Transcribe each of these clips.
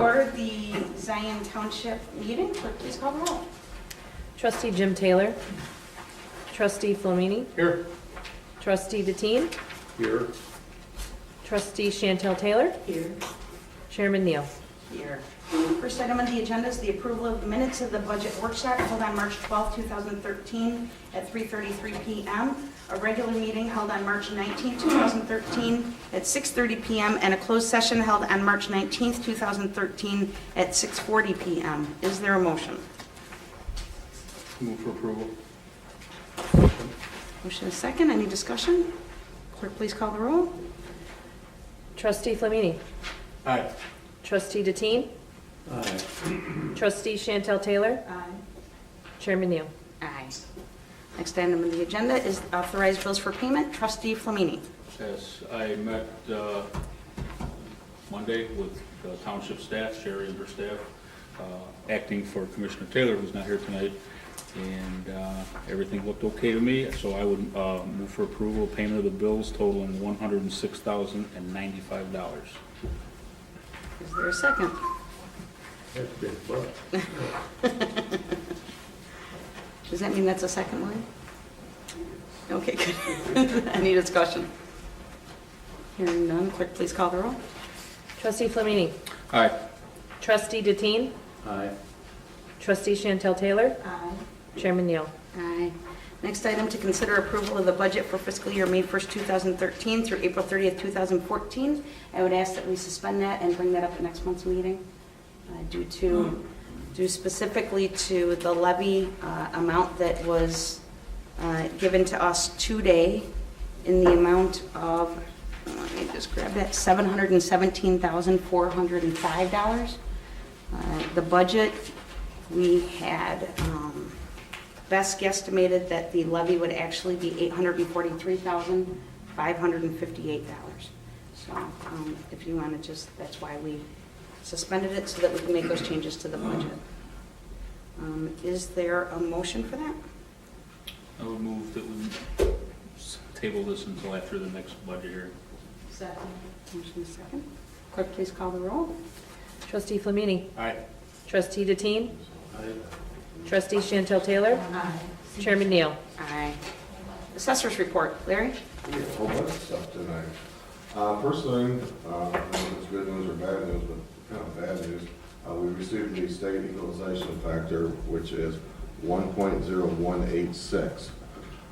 order the Zion Township meeting. Clerk, please call the roll. Trustee Jim Taylor. Trustee Flamini. Here. Trustee Deteen. Here. Trustee Chantel Taylor. Here. Chairman Neal. Here. First item on the agenda is the approval of the minutes of the budget workshop held on March 12, 2013 at 3:33 p.m., a regular meeting held on March 19, 2013 at 6:30 p.m., and a closed session held on March 19, 2013 at 6:40 p.m. Is there a motion? Move for approval. Motion is second. Any discussion? Clerk, please call the roll. Trustee Flamini. Aye. Trustee Deteen. Aye. Trustee Chantel Taylor. Aye. Chairman Neal. Aye. Next item on the agenda is authorized bills for payment. Trustee Flamini. Yes, I met Monday with the township staff, Sherry and her staff, acting for Commissioner Taylor, who's not here tonight, and everything looked okay to me, so I would move for approval of payment of the bills totaling $106,095. Is there a second? That's big buck. Does that mean that's a second line? Okay, good. Any discussion? Hearing none, clerk, please call the roll. Trustee Flamini. Aye. Trustee Deteen. Aye. Trustee Chantel Taylor. Aye. Chairman Neal. Aye. Next item to consider approval of the budget for fiscal year May 1st, 2013 through April 30th, 2014. I would ask that we suspend that and bring that up at next month's meeting due specifically to the levy amount that was given to us today in the amount of, let me just grab that, $717,405. The budget, we had best guesstimated that the levy would actually be $843,558. So if you want to just, that's why we suspended it, so that we can make those changes to the budget. Is there a motion for that? I would move that we table this until after the next budget hearing. Second. Motion is second. Clerk, please call the roll. Trustee Flamini. Aye. Trustee Deteen. Aye. Trustee Chantel Taylor. Aye. Chairman Neal. Aye. Assessor's report. Larry? We have a whole bunch of stuff tonight. First thing, I don't know if it's good news or bad news, but kind of bad news. We received the state equalization factor, which is 1.0186,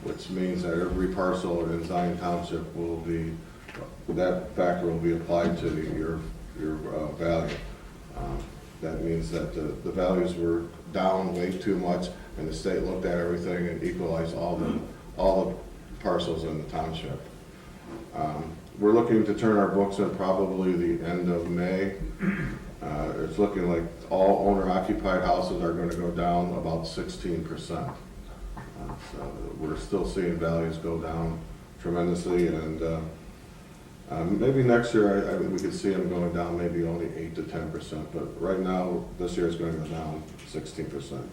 which means that every parcel in Zion Township will be, that factor will be applied to your value. That means that the values were down way too much, and the state looked at everything and equalized all the parcels in the township. We're looking to turn our books in probably the end of May. It's looking like all owner-occupied houses are going to go down about 16%. So we're still seeing values go down tremendously, and maybe next year we could see them going down maybe only 8 to 10%, but right now this year is going to go down 16%.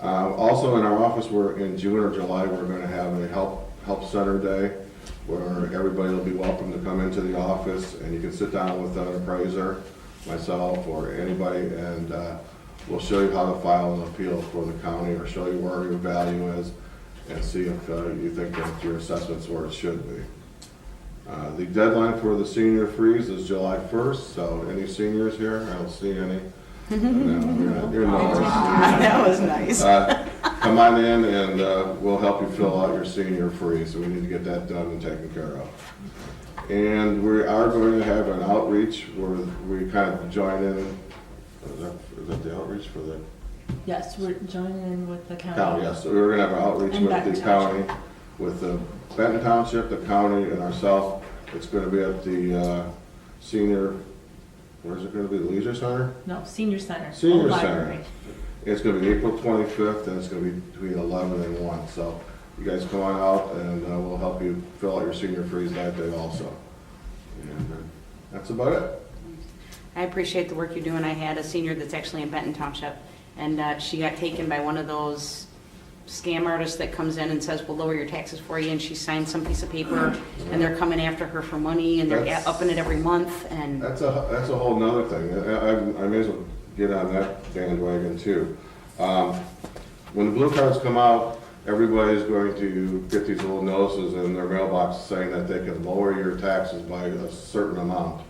Also in our office, we're in June or July, we're going to have a help center day where everybody will be welcome to come into the office, and you can sit down with an appraiser, myself, or anybody, and we'll show you how to file an appeal for the county, or show you where your value is, and see if you think that your assessment's where it should be. The deadline for the senior freeze is July 1st, so any seniors here? I don't see any. No, you're not. That was nice. Come on in and we'll help you fill out your senior freeze. So we need to get that done and taken care of. And we are going to have an outreach where we kind of join in. Is that the outreach for the Yes, we're joining in with the county. county? Yes, so we're going to have an outreach And with Benton the county, with the Benton Township, the county, and ourselves. It's going to be at the senior, where's it going to be, the Leisure Center? No, senior center. Senior Old Center. library. It's going to be April 25th, and it's going to be between 11 and 1. So you guys come on out, and we'll help you fill out your senior freeze that day also. And that's about it. I appreciate the work you're doing. I had a senior that's actually in Benton Township, and she got taken by one of those scam artist that comes in and says, we'll lower your taxes for you, and she signs some piece of paper, and they're coming after her for money, and they're That's- upping it every month, and That's a whole nother thing. I may as well get on that bandwagon too. When the blue cards come out, everybody's going to get these little notices in their mailbox saying that they can lower your taxes by a certain amount.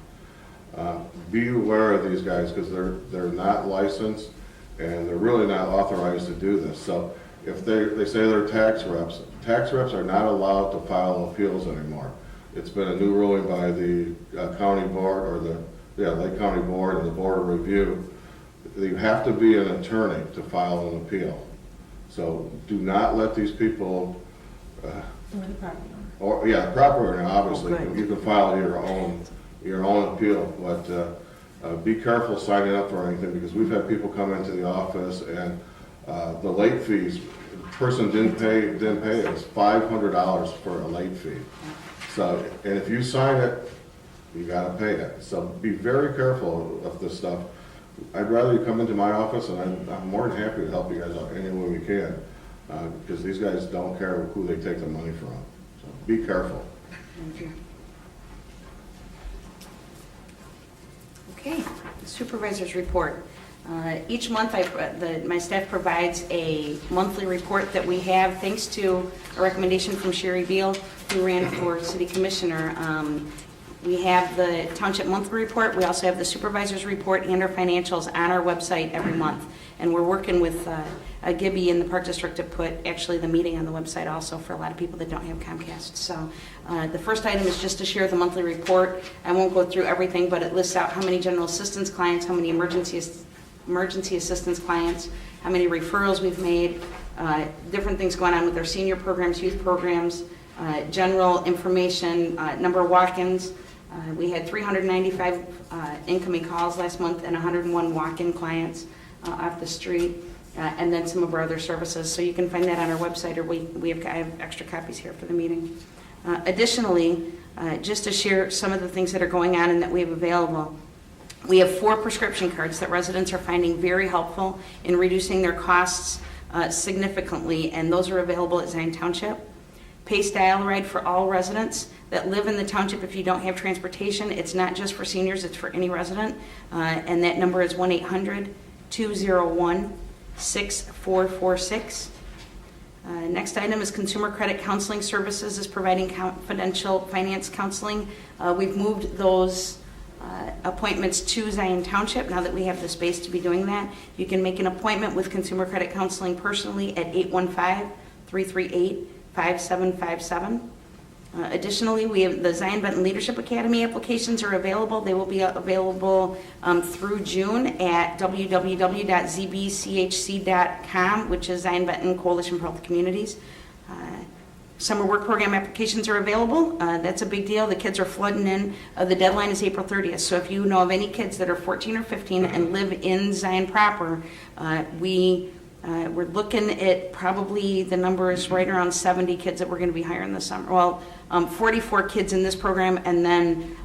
Be aware of these guys, because they're not licensed and they're really not authorized to do this. So if they say they're tax reps are not allowed to file appeals anymore. It's been a new ruling by the county board, or the Lake County Board and the Board of Review. You have to be an attorney to file an appeal. So do not let these people, Or the property owner. or, yeah, proper owner, obviously, Oh, good. you can file your own appeal, but be careful signing up for anything, because we've had people come into the office and the late fees, the person didn't pay, it's $500 for a late fee. So, and if you sign it, you gotta pay it. So be very careful of this stuff. I'd rather you come into my office, and I'm more than happy to help you guys out any way we can, because these guys don't care who they take the money from. So be careful. Thank you. Okay, supervisor's report. Each month, my staff provides a monthly report that we have, thanks to a recommendation from Sherry Beal, who ran for city commissioner. We have the township monthly report. We also have the supervisor's report and our financials on our website every month. And we're working with Gibby in the Park District to put actually the meeting on the website also for a lot of people that don't have Comcast. So the first item is just to share the monthly report. I won't go through everything, but it lists out how many general assistance clients, how many emergency assistance clients, how many referrals we've made, different things going on with our senior programs, youth programs, general information, number of walk-ins. We had 395 incoming calls last month and 101 walk-in clients off the street, and then some of our other services. So you can find that on our website, or I have extra copies here for the meeting. Additionally, just to share some of the things that are going on and that we have available, we have 4 prescription cards that residents are finding very helpful in reducing their costs significantly, and those are available at Zion Township. Pace Dial Ride for all residents that live in the township. If you don't have transportation, it's not just for seniors, it's for any resident. And that number is 1-800-201-6446. Next item is Consumer Credit Counseling Services is providing confidential finance counseling. We've moved those appointments to Zion Township now that we have the space to be doing that. You can make an appointment with Consumer Credit Counseling personally at 815-338-5757. Additionally, we have the Zion Benton Leadership Academy applications are available. They will be available through June at www.zbchc.com, which is Zion Benton Coalition for Healthy Communities. Summer work program applications are available. That's a big deal. The kids are flooding in. The deadline is April 30th. So if you know of any kids that are 14 or 15 and live in Zion proper, we're looking at probably the number is right around 70 kids that we're going to be hiring this summer. Well, 44 kids in this program, and then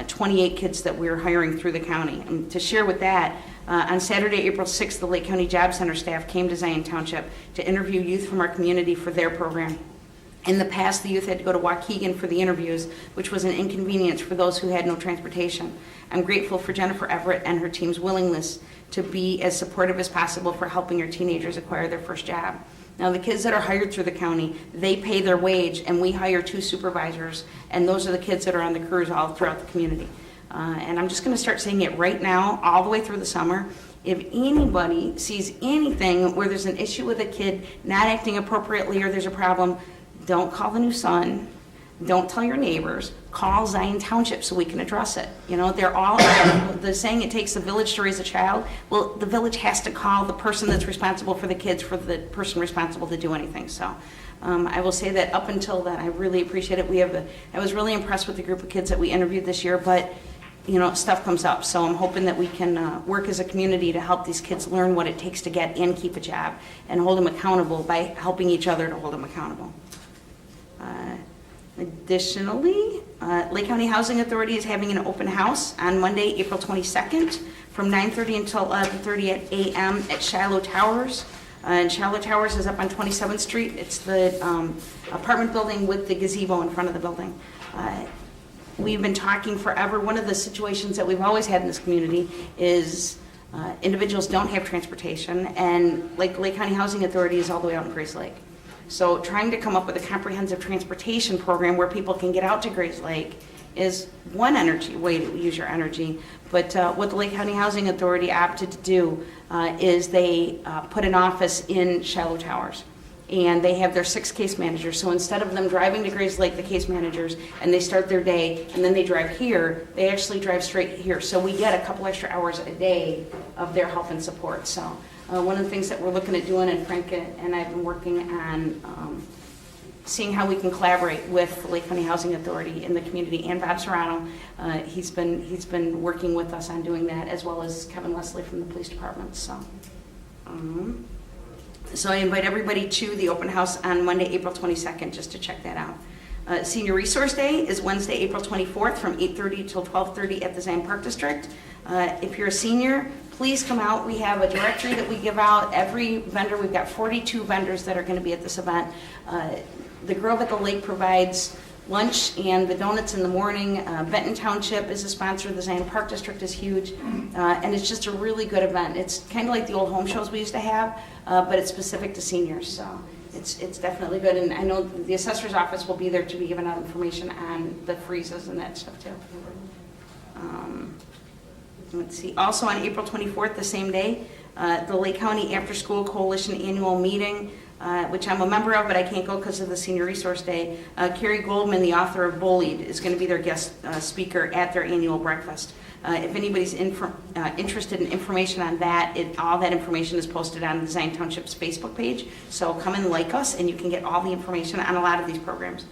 28 kids that we're hiring through the county. And to share with that, on Saturday, April 6th, the Lake County Job Center staff came to Zion Township to interview youth from our community for their program. In the past, the youth had to go to Waukegan for the interviews, which was an inconvenience for those who had no transportation. I'm grateful for Jennifer Everett and her team's willingness to be as supportive as possible for helping our teenagers acquire their first job. Now, the kids that are hired through the county, they pay their wage, and we hire 2 supervisors, and those are the kids that are on the crews all throughout the community. And I'm just going to start saying it right now, all the way through the summer. If anybody sees anything where there's an issue with a kid not acting appropriately or there's a problem, don't call the new son. Don't tell your neighbors. Call Zion Township so we can address it. You know, they're all, the saying it takes a village to raise a child. Well, the village has to call the person that's responsible for the kids for the person responsible to do anything. So I will say that up until then, I really appreciate it. I was really impressed with the group of kids that we interviewed this year, but you know, stuff comes up. So I'm hoping that we can work as a community to help these kids learn what it takes to get and keep a job and hold them accountable by helping each other to hold them accountable. Additionally, Lake County Housing Authority is having an open house on Monday, April 22nd from 9:30 until 11:30 a.m. at Shiloh Towers. And Shallow Towers is up on 27th Street. It's the apartment building with the gazebo in front of the building. We've been talking forever. One of the situations that we've always had in this community is individuals don't have transportation, and like Lake County Housing Authority is all the way out in Grace Lake. So trying to come up with a comprehensive transportation program where people can get out to Grace Lake is one way to use your energy. But what the Lake County Housing Authority opted to do is they put an office in Shallow Towers. And they have their 6 case managers. So instead of them driving to Grace Lake, the case managers, and they start their day, and then they drive here, they actually drive straight here. So we get a couple extra hours a day of their help and support. So one of the things that we're looking at doing, and Frank and I've been working on seeing how we can collaborate with the Lake County Housing Authority in the community, and Bob Serrano. He's been working with us on doing that, as well as Kevin Leslie from the police department. So I invite everybody to the open house on Monday, April 22nd, just to check that out. Senior Resource Day is Wednesday, April 24th from 8:30 till 12:30 at the Zion Park District. If you're a senior, please come out. We have a directory that we give out. Every vendor, we've got 42 vendors that are going to be at this event. The Grove at the Lake provides lunch and the donuts in the morning. Benton Township is a sponsor. The Zion Park District is huge. And it's just a really good event. It's kind of like the old home shows we used to have, but it's specific to seniors. So it's definitely good. And I know the assessor's office will be there to be giving out information on the freezes and that stuff too. Let's see. Also on April 24th, the same day, the Lake County After School Coalition annual meeting, which I'm a member of, but I can't go because of the Senior Resource Day. Carrie Goldman, the author of Bullied, is going to be their guest speaker at their annual breakfast. If anybody's interested in information on that, all that information is posted on the Zion Township's Facebook page. So come and like us, and you can get all the information on a lot of these programs.